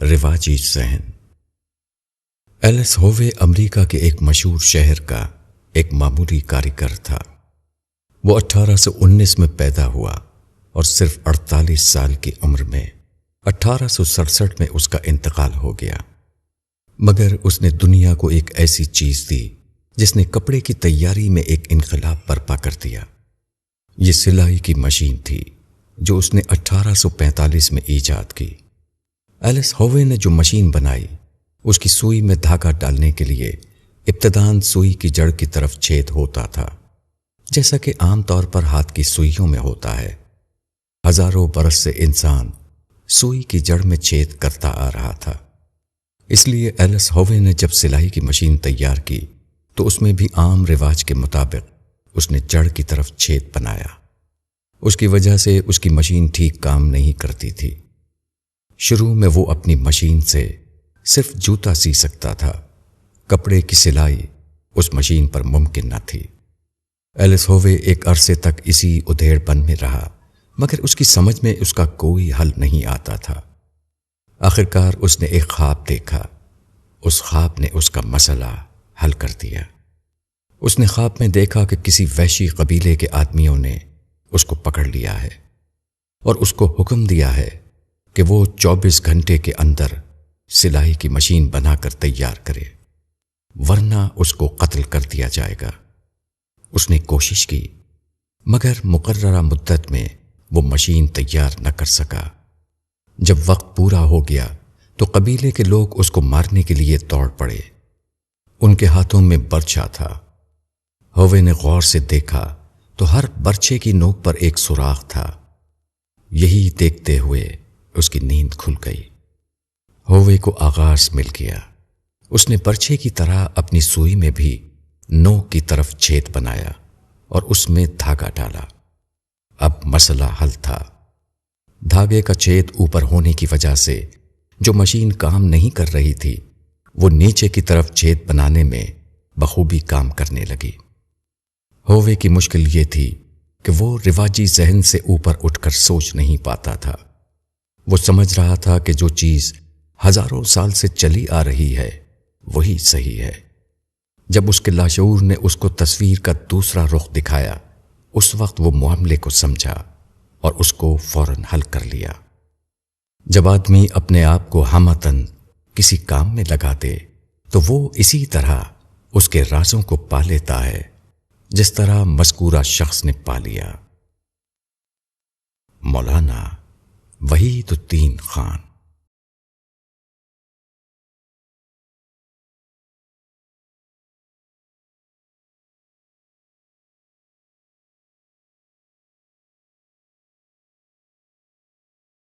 رواجی ذہن۔ ایلس ہووے امریکہ کے ایک مشہور شہر کا ایک معمولی کاریگر تھا۔ وہ 1819 میں پیدا ہوا اور صرف 48 سال کی عمر میں 1867 میں اس کا انتقال ہو گیا، مگر اس نے دنیا کو ایک ایسی چیز دی جس نے کپڑے کی تیاری میں ایک انقلاب برپا کر دیا۔ یہ سلائی کی مشین تھی جو اس نے 1845 میں ایجاد کی۔ ایلس ہووے نے جو مشین بنائی اس کی سوئی میں دھاگا ڈالنے کے لیے ابتداً سوئی کی جڑ کی طرف چھید ہوتا تھا، جیسا کہ عام طور پر ہاتھ کی سوئیوں میں ہوتا ہے۔ ہزاروں برس سے انسان سوئی کی جڑ میں چھید کرتا آ رہا تھا، اس لیے ایلس ہووے نے جب سلائی کی مشین تیار کی تو اس میں بھی عام رواج کے مطابق اس نے جڑ کی طرف چھید بنایا۔ اس کی وجہ سے اس کی مشین ٹھیک کام نہیں کرتی تھی۔ شروع میں وہ اپنی مشین سے صرف جوتا سی سکتا تھا، کپڑے کی سلائی اس مشین پر ممکن نہ تھی۔ ایلس ہووے ایک عرصے تک اسی ادھیڑ پن میں رہا، مگر اس کی سمجھ میں اس کا کوئی حل نہیں آتا تھا۔ آخرکار اس نے ایک خواب دیکھا۔ اس خواب نے اس کا مسئلہ حل کر دیا۔ اس نے خواب میں دیکھا کہ کسی وحشی قبیلے کے آدمیوں نے اس کو پکڑ لیا ہے اور اس کو حکم دیا ہے کہ وہ 24 گھنٹے کے اندر سلائی کی مشین بنا کر تیار کرے، ورنہ اس کو قتل کر دیا جائے گا۔ اس نے کوشش کی، مگر مقررہ مدت میں وہ مشین تیار نہ کر سکا۔ جب وقت پورا ہو گیا تو قبیلے کے لوگ اس کو مارنے کے لیے دوڑ پڑے۔ ان کے ہاتھوں میں برچھا تھا۔ ہووے نے غور سے دیکھا تو ہر برچھے کی نوک پر ایک سوراخ تھا۔ یہی دیکھتے ہوئے اس کی نیند کھل گئی۔ ہووے کو آغاز مل گیا۔ اس نے برچھے کی طرح اپنی سوئی میں بھی نوک کی طرف چھید بنایا اور اس میں دھاگا ڈالا۔ اب مسئلہ حل تھا۔ دھاگے کا چھید اوپر ہونے کی وجہ سے جو مشین کام نہیں کر رہی تھی وہ نیچے کی طرف چھید بنانے میں بخوبی کام کرنے لگی۔ ہووے کی مشکل یہ تھی کہ وہ رواجی ذہن سے اوپر اٹھ کر سوچ نہیں پاتا تھا۔ وہ سمجھ رہا تھا کہ جو چیز ہزاروں سال سے چلی آ رہی ہے وہی صحیح ہے۔ جب اس کے لاشعور نے اس کو تصویر کا دوسرا رخ دکھایا، اس وقت وہ معاملے کو سمجھا اور اس کو فوراً حل کر لیا۔ جب آدمی اپنے آپ کو ہمتاً کسی کام میں لگا دے تو وہ اسی طرح اس کے رازوں کو پا لیتا ہے جس طرح مذکورہ شخص نے پا لیا۔ مولانا وحید الدین خان۔